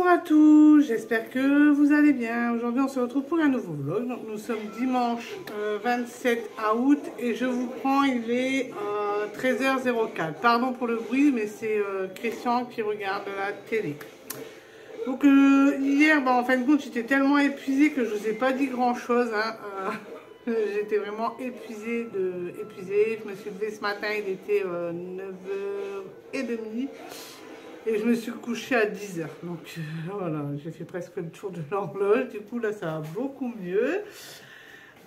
à tous, j'espère que vous allez bien. Aujourd'hui on se retrouve pour un nouveau vlog. Donc, nous sommes dimanche 27 août et je vous prends, il est 13h04. Pardon pour le bruit, mais c'est Christian qui regarde la télé. Donc hier, en fin de compte, j'étais tellement épuisée que je ne vous ai pas dit grand chose. J'étais vraiment épuisée. Je me suis levée ce matin, il était 9h30. Et je me suis couchée à 10h. Donc voilà, j'ai fait presque le tour de l'horloge. Du coup, là, ça va beaucoup mieux.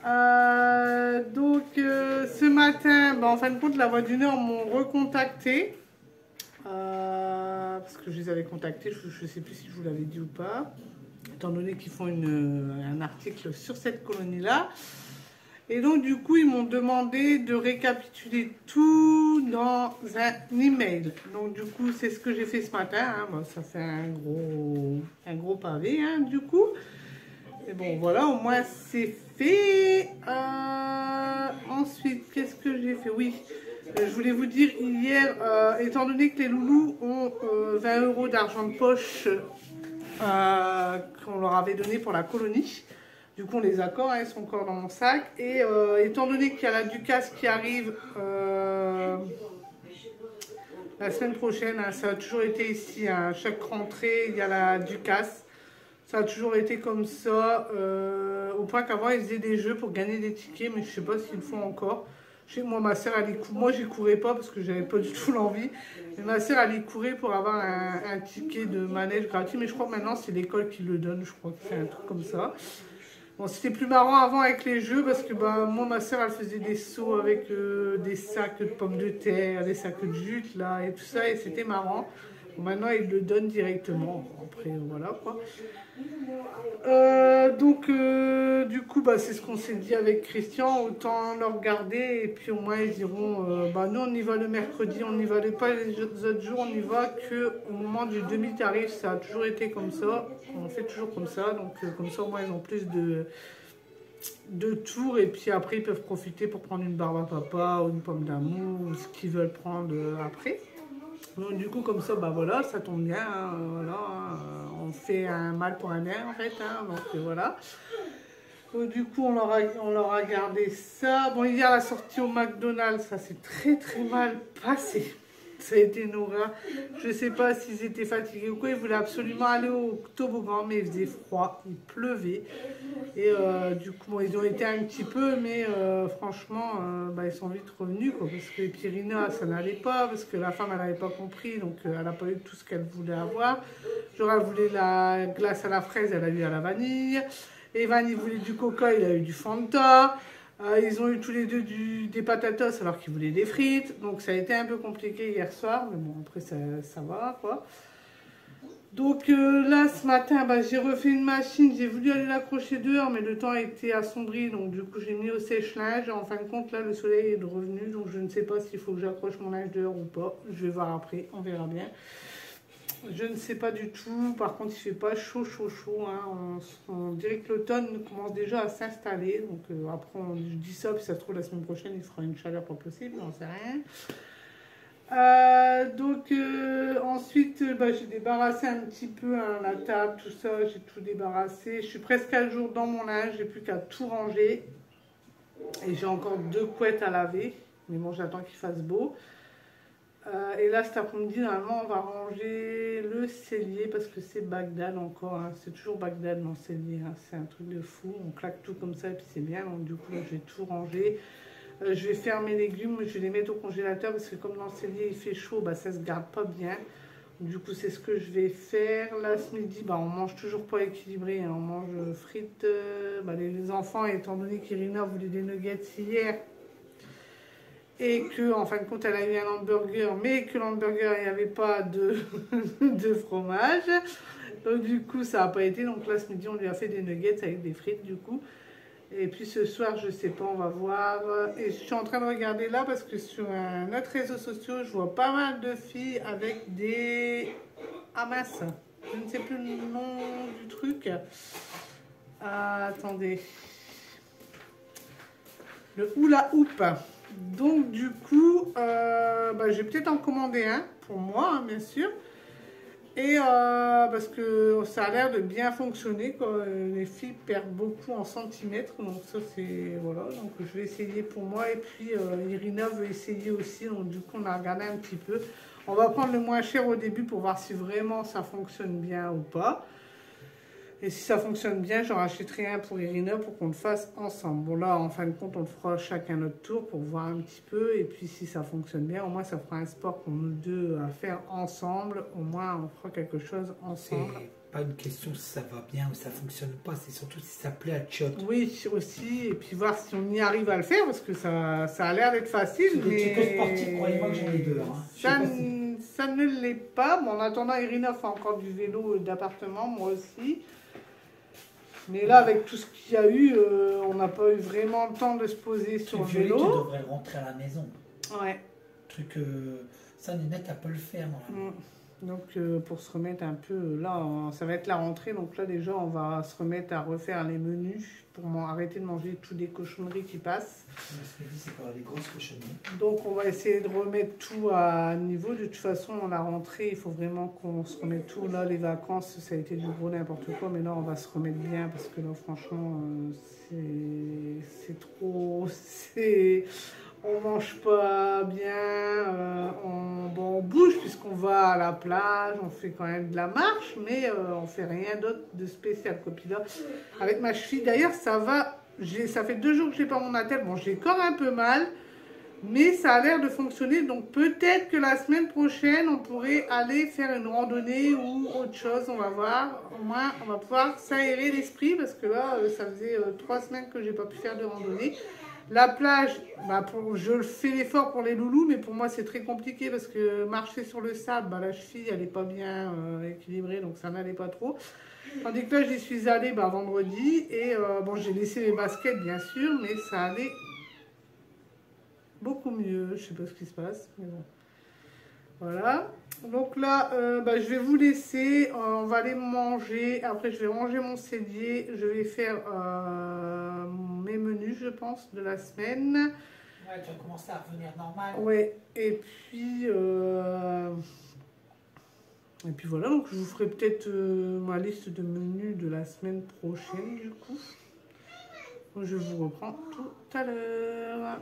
Ce matin, en fin de compte, la Voix du Nord m'ont recontacté. Parce que je les avais contactés, je ne sais plus si je vous l'avais dit ou pas. Étant donné qu'ils font un article sur cette colonie-là. Et donc, du coup, ils m'ont demandé de récapituler tout dans un email. Donc, du coup, c'est ce que j'ai fait ce matin. Ça fait un gros pavé, du coup. Et bon, voilà, au moins, c'est fait. Ensuite, qu'est-ce que j'ai fait? Oui, je voulais vous dire, hier, étant donné que les loulous ont 20 € d'argent de poche qu'on leur avait donné pour la colonie, du coup, on les a encore, ils sont encore dans mon sac. Et étant donné qu'il y a la Ducasse qui arrive la semaine prochaine, ça a toujours été ici, à chaque rentrée, il y a la Ducasse. Ça a toujours été comme ça, au point qu'avant, ils faisaient des jeux pour gagner des tickets, mais je ne sais pas s'ils le font encore. Je sais que moi, ma soeur, moi, j'y courais pas parce que j'avais pas du tout l'envie. Mais ma soeur, elle y courait pour avoir un ticket de manège gratuit. Mais je crois que maintenant, c'est l'école qui le donne. Je crois que c'est un truc comme ça. Bon, c'était plus marrant avant avec les jeux parce que moi, ma soeur, elle faisait des sauts avec des sacs de pommes de terre, des sacs de jute, là, et tout ça, et c'était marrant. Bon, maintenant, ils le donnent directement. Après, voilà, quoi. Du coup, c'est ce qu'on s'est dit avec Christian, autant le regarder, et puis au moins, ils diront, nous, on y va le mercredi, on n'y va pas les autres jours, on n'y va qu'au moment du demi-tarif, ça a toujours été comme ça, on fait toujours comme ça, donc comme ça, au moins, ils ont plus de tours, et puis après, ils peuvent profiter pour prendre une barbe à papa, ou une pomme d'amour, ou ce qu'ils veulent prendre après. Donc du coup, comme ça, voilà, ça tombe bien, on fait un mal pour un bien, en fait, donc voilà. Donc, du coup, on leur a gardé ça. Bon, hier, la sortie au McDonald's, ça s'est très très mal passé. Ça a été une horreur. Je ne sais pas s'ils étaient fatigués ou quoi. Ils voulaient absolument aller au toboggan, mais il faisait froid, il pleuvait. Et du coup, ils ont été un petit peu, mais franchement, ils sont vite revenus, quoi, parce que Pyrina, ça n'allait pas, parce que la femme, elle n'avait pas compris, donc elle n'a pas eu tout ce qu'elle voulait avoir. Genre, elle voulait la glace à la fraise, elle a eu à la vanille. Evan, il voulait du coca, il a eu du Fanta. Ils ont eu tous les deux des patatas alors qu'ils voulaient des frites. Donc ça a été un peu compliqué hier soir, mais bon, après ça va, quoi. Donc là, ce matin, j'ai refait une machine. J'ai voulu aller l'accrocher dehors, mais le temps a été assombri. Donc du coup, j'ai mis au sèche-linge. En fin de compte, là, le soleil est revenu. Donc je ne sais pas s'il faut que j'accroche mon linge dehors ou pas. Je vais voir après, on verra bien. Je ne sais pas du tout. Par contre, il ne fait pas chaud. On dirait que l'automne commence déjà à s'installer. Donc après, je dis ça, puis ça se trouve la semaine prochaine, il fera une chaleur pas possible, j'en sais rien. Ensuite, j'ai débarrassé un petit peu la table, tout ça, j'ai tout débarrassé. Je suis presque à jour dans mon linge, j'ai plus qu'à tout ranger. Et j'ai encore 2 couettes à laver, mais bon, j'attends qu'il fasse beau. Et là, cet après-midi, normalement, on va ranger le cellier parce que c'est Bagdad encore. C'est toujours Bagdad dans le cellier. C'est un truc de fou. On claque tout comme ça et puis c'est bien. Donc, du coup, là, je vais tout ranger. Je vais faire mes légumes. Je vais les mettre au congélateur parce que comme dans le cellier, il fait chaud, ça se garde pas bien. Du coup, c'est ce que je vais faire. Là, ce midi, on mange toujours pas équilibré. On mange frites. Les enfants, étant donné qu'Irina voulait des nuggets hier, et que en fin de compte elle a eu un hamburger, mais que l'hamburger il n'y avait pas de fromage, donc du coup ça n'a pas été. Donc là ce midi on lui a fait des nuggets avec des frites du coup, et puis ce soir je sais pas, on va voir. Et je suis en train de regarder là parce que sur un autre réseau social je vois pas mal de filles avec des mince, je ne sais plus le nom du truc. Attendez, le hula hoop. Donc du coup, je vais peut-être en commander un pour moi, bien sûr. Et parce que ça a l'air de bien fonctionner, quoi. Les filles perdent beaucoup en centimètres, donc ça c'est voilà. Donc je vais essayer pour moi et puis Irina veut essayer aussi, donc du coup on a regardé un petit peu. On va prendre le moins cher au début pour voir si vraiment ça fonctionne bien ou pas. Et si ça fonctionne bien, j'en rachèterai un pour Irina pour qu'on le fasse ensemble. Bon là, en fin de compte, on le fera chacun notre tour pour voir un petit peu. Et puis si ça fonctionne bien, au moins ça fera un sport pour nous deux à faire ensemble. Au moins on fera quelque chose ensemble. C'est pas une question si ça va bien ou ça fonctionne pas, c'est surtout si ça plaît à Tchot. Oui, aussi. Et puis voir si on y arrive à le faire parce que ça a l'air d'être facile. C'est des tutos sportifs, croyez-moi que j'en ai deux. Hein. Ça ne l'est pas. Bon, en attendant, Irina fait encore du vélo d'appartement, moi aussi. Mais là, avec tout ce qu'il y a eu, on n'a pas eu vraiment le temps de se poser sur le vélo. Tu devrais rentrer à la maison. Ouais. Truc, ça, Nénette, elle peut le faire. Donc, pour se remettre un peu, là, ça va être la rentrée. Donc là, déjà, on va se remettre à refaire les menus pour arrêter de manger toutes les cochonneries qui passent. C'est pas des grosses cochonneries. Donc, on va essayer de remettre tout à niveau. De toute façon, la rentrée, il faut vraiment qu'on se remette tout. Là, les vacances, ça a été du gros n'importe quoi. Mais là, on va se remettre bien parce que là, franchement, c'est trop... On mange pas bien, on bouge puisqu'on va à la plage, on fait quand même de la marche, mais on fait rien d'autre de spécial. Puis là, avec ma cheville, d'ailleurs, ça va, ça fait 2 jours que j'ai pas mon attelle, bon, j'ai encore un peu mal, mais ça a l'air de fonctionner, donc peut-être que la semaine prochaine, on pourrait aller faire une randonnée ou autre chose, on va voir. Au moins, on va pouvoir s'aérer l'esprit, parce que là, ça faisait 3 semaines que j'ai pas pu faire de randonnée. La plage, bah je fais l'effort pour les loulous, mais pour moi c'est très compliqué parce que marcher sur le sable, bah, la cheville elle n'est pas bien équilibrée, donc ça n'allait pas trop. Tandis que là j'y suis allée vendredi et bon j'ai laissé les baskets bien sûr, mais ça allait beaucoup mieux. Je sais pas ce qui se passe, mais bon. Voilà. Donc là, je vais vous laisser. On va aller manger. Après, je vais ranger mon cellier. Je vais faire mes menus, je pense, de la semaine. Ouais, tu vas commencer à revenir normal. Ouais. Et puis voilà. Donc, je vous ferai peut-être ma liste de menus de la semaine prochaine, du coup. Donc, je vous reprends tout à l'heure.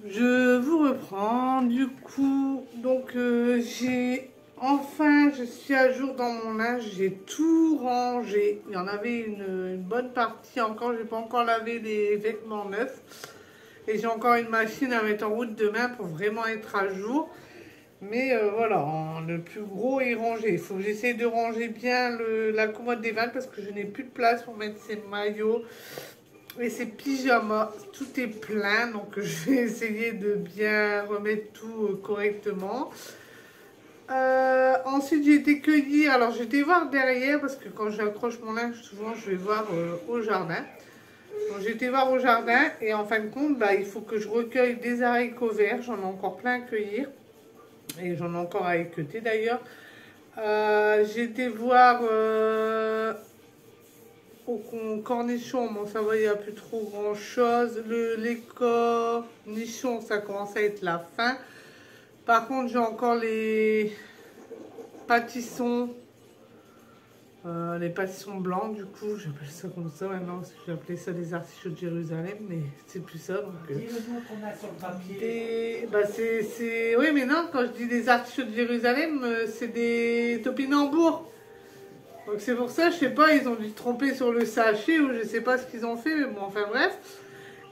Je vous reprends, du coup, donc je suis à jour dans mon linge, j'ai tout rangé. Il y en avait une bonne partie encore, j'ai pas encore lavé les vêtements neufs. Et j'ai encore une machine à mettre en route demain pour vraiment être à jour. Mais voilà, le plus gros est rangé. Il faut que j'essaye de ranger bien la commode des vannes parce que je n'ai plus de place pour mettre ces maillots. Et ces pyjamas, tout est plein, donc je vais essayer de bien remettre tout correctement. Ensuite, j'ai été cueillir. Alors, j'étais voir derrière, parce que quand j'accroche mon linge, souvent, je vais voir au jardin. Donc, j'ai été voir au jardin, et en fin de compte, il faut que je recueille des haricots verts. J'en ai encore plein à cueillir. Et j'en ai encore à équeuter, d'ailleurs. J'ai été voir... au cornichon, bon ça va, il n'y a plus trop grand chose. Les cornichons, ça commence à être la fin. Par contre, j'ai encore les pâtissons. Les pâtissons blancs, du coup, j'appelle ça comme ça maintenant, parce que j'appelais ça des artichauts de Jérusalem, mais c'est plus ça. Dis-le-nous qu'on a sur le papier. Oui, mais non, quand je dis des artichauts de Jérusalem, c'est des topinambours. Donc c'est pour ça, je sais pas, ils ont dû tromper sur le sachet ou je sais pas ce qu'ils ont fait, mais bon, enfin bref.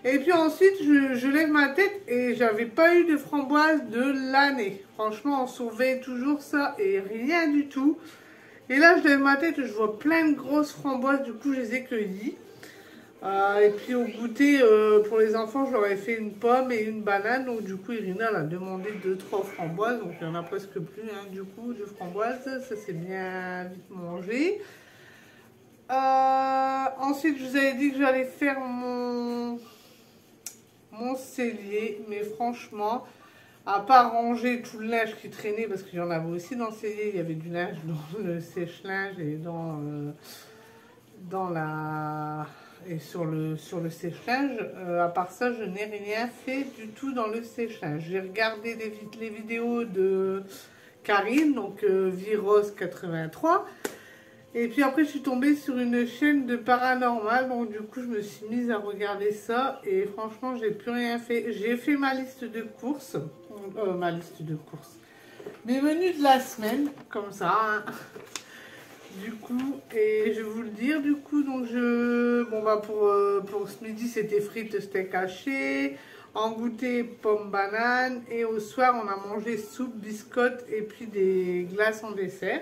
Et puis ensuite, je lève ma tête et j'avais pas eu de framboises de l'année. Franchement, on surveille toujours ça et rien du tout. Et là, je lève ma tête et je vois plein de grosses framboises, du coup, je les ai cueillies. Et puis au goûter, pour les enfants, je leur ai fait une pomme et une banane. Donc du coup, Irina elle a demandé 2-3 framboises. Donc il n'y en a presque plus, hein, du coup, de framboises. Ça, c'est bien vite mangé. Ensuite, je vous avais dit que j'allais faire mon cellier. Mais franchement, à part ranger tout le linge qui traînait, parce qu'il y en avait aussi dans le cellier. Il y avait du linge dans le sèche-linge et dans la... Et sur le séchage, à part ça, je n'ai rien fait du tout dans le séchage. J'ai regardé les vidéos de Karine, donc Viros83. Et puis après, je suis tombée sur une chaîne de paranormal, donc du coup, je me suis mise à regarder ça. Et franchement, j'ai plus rien fait. J'ai fait ma liste de courses. Mes menus de la semaine, comme ça. Hein. Du coup, et je vais vous le dire, du coup, donc bon bah pour ce midi, c'était frites, steak haché, en goûter, pommes, bananes, et au soir, on a mangé soupe, biscottes, et puis des glaces en dessert.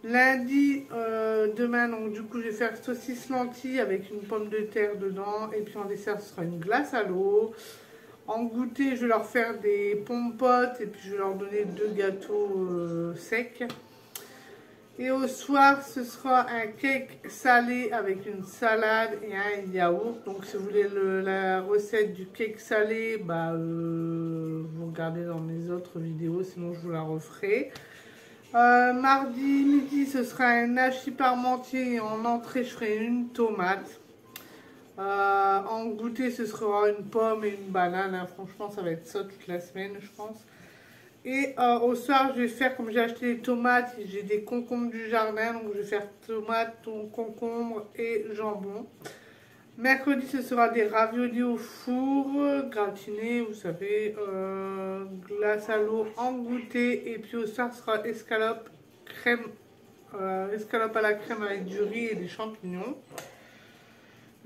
Lundi, demain, donc du coup, je vais faire saucisse lentilles avec une pomme de terre dedans, et puis en dessert, ce sera une glace à l'eau. En goûter, je vais leur faire des pommes-potes, et puis je vais leur donner 2 gâteaux secs. Et au soir, ce sera un cake salé avec une salade et un yaourt. Donc, si vous voulez la recette du cake salé, bah, vous regardez dans mes autres vidéos, sinon je vous la referai. Mardi midi, ce sera un hachis parmentier et en entrée, je ferai une tomate. En goûter, ce sera une pomme et une banane. Hein. Franchement, ça va être ça toute la semaine, je pense. Et au soir, je vais faire, comme j'ai acheté des tomates, j'ai des concombres du jardin, donc je vais faire tomates, concombres et jambon. Mercredi, ce sera des raviolis au four, gratinés, vous savez, glace à l'eau en goûter. Et puis au soir, ce sera escalope à la crème avec du riz et des champignons.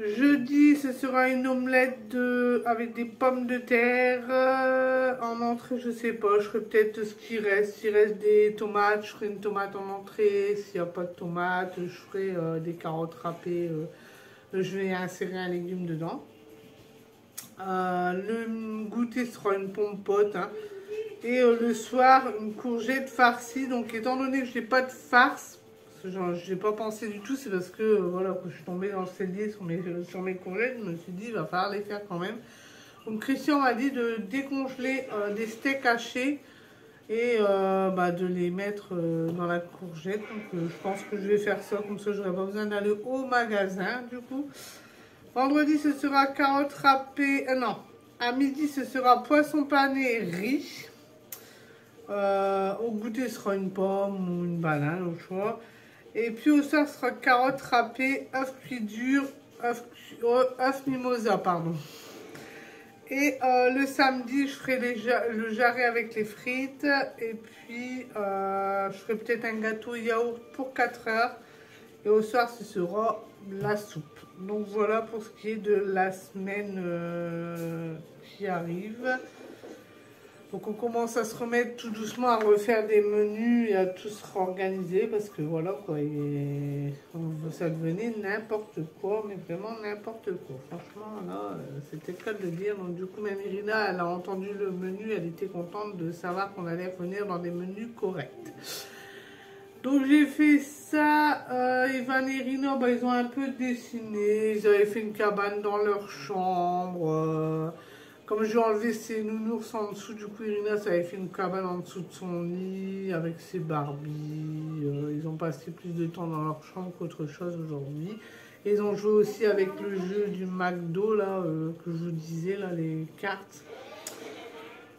Jeudi, ce sera une omelette avec des pommes de terre. En entrée, je sais pas, je ferai peut-être ce qui reste. S'il reste des tomates, je ferai une tomate en entrée. S'il n'y a pas de tomates, je ferai des carottes râpées. Je vais insérer un légume dedans. Le goûter sera une pomme pote. Hein. Et le soir, une courgette farcie. Donc, étant donné que je n'ai pas de farce, je n'ai pas pensé du tout, c'est parce que voilà, quand je suis tombée dans le cellier sur mes courgettes, je me suis dit, il va falloir les faire quand même. Donc Christian m'a dit de décongeler des steaks hachés et de les mettre dans la courgette. Donc je pense que je vais faire ça, comme ça je n'aurai pas besoin d'aller au magasin du coup. Vendredi, ce sera carottes râpées, non, à midi, ce sera poisson pané riz. Au goûter, ce sera une pomme ou une banane au choix. Et puis au soir, ce sera carottes râpées, œufs cuits durs, œufs mimosa, pardon. Et le samedi, je ferai le jarret avec les frites. Et puis, je ferai peut-être un gâteau yaourt pour 4 heures. Et au soir, ce sera la soupe. Donc voilà pour ce qui est de la semaine qui arrive. Donc on commence à se remettre tout doucement à refaire des menus et à tout se réorganiser parce que voilà quoi, ça devenait n'importe quoi, mais vraiment n'importe quoi. Franchement là, c'était le cas de le dire. Donc du coup même Irina, elle a entendu le menu, elle était contente de savoir qu'on allait revenir dans des menus corrects. Donc j'ai fait ça, Evan et Irina, ils ont un peu dessiné, ils avaient fait une cabane dans leur chambre. Comme j'ai enlevé ses nounours en dessous, du coup Irina, ça avait fait une cabane en dessous de son lit avec ses Barbies. Ils ont passé plus de temps dans leur chambre qu'autre chose aujourd'hui. Ils ont joué aussi avec le jeu du McDo, là, que je vous disais, là, les cartes.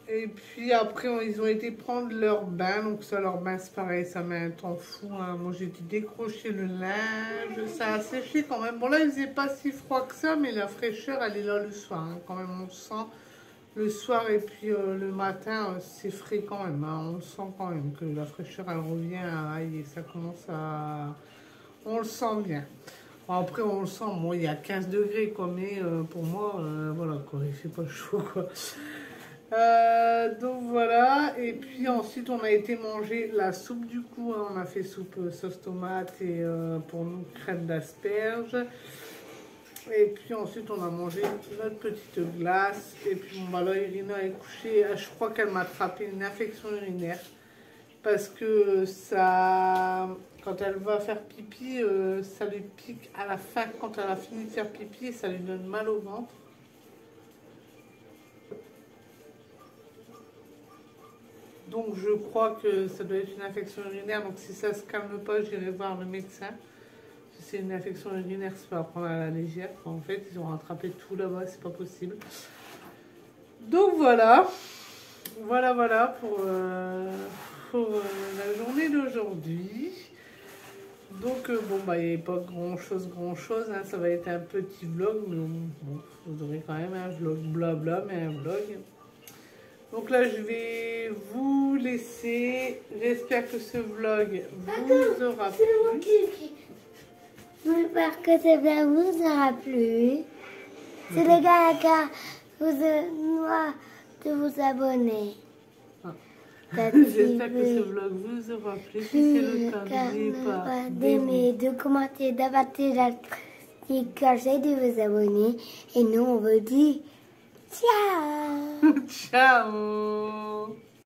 Et puis après, ils ont été prendre leur bain. Donc ça, leur bain, c'est pareil, ça met un temps fou. Hein. Moi, j'ai décroché le linge. Ça a séché quand même. Bon, là, il faisait pas si froid que ça, mais la fraîcheur, elle est là le soir. Hein. Quand même, on sent le soir et puis le matin, c'est frais quand même. Hein. On sent quand même que la fraîcheur, elle revient. Et ça commence à... On le sent bien. Bon, après, on le sent. Moi, il y a 15 degrés, quoi. Mais pour moi, voilà, quoi. Il fait pas chaud, quoi. Donc voilà, et puis ensuite on a été manger la soupe du coup, hein. On a fait soupe sauce tomate et pour nous crème d'asperges. Et puis ensuite on a mangé notre petite glace. Et puis bon, bah là Irina est couchée, je crois qu'elle m'a attrapé une infection urinaire. Parce que ça, quand elle va faire pipi, ça lui pique à la fin quand elle a fini de faire pipi et ça lui donne mal au ventre. Donc je crois que ça doit être une infection urinaire. Donc si ça ne se calme pas, j'irai voir le médecin. Si c'est une infection urinaire, c'est pas à prendre à la légère. En fait, ils ont rattrapé tout là-bas, c'est pas possible. Donc voilà. Voilà pour pour la journée d'aujourd'hui. Donc bon bah il n'y a pas grand chose, hein. Ça va être un petit vlog, mais bon, vous aurez quand même un vlog blabla, mais un vlog. Donc là je vais vous laisser. J'espère que ce vlog vous aura plu. J'espère que ce vlog vous aura plu. C'est le gars de vous abonner. J'espère que ce vlog vous aura plu. Si c'est le cas, n'oubliez pas d'aimer, de commenter, d'abattre la cloche et de vous abonner. Et nous, on vous dit ciao. Ciao.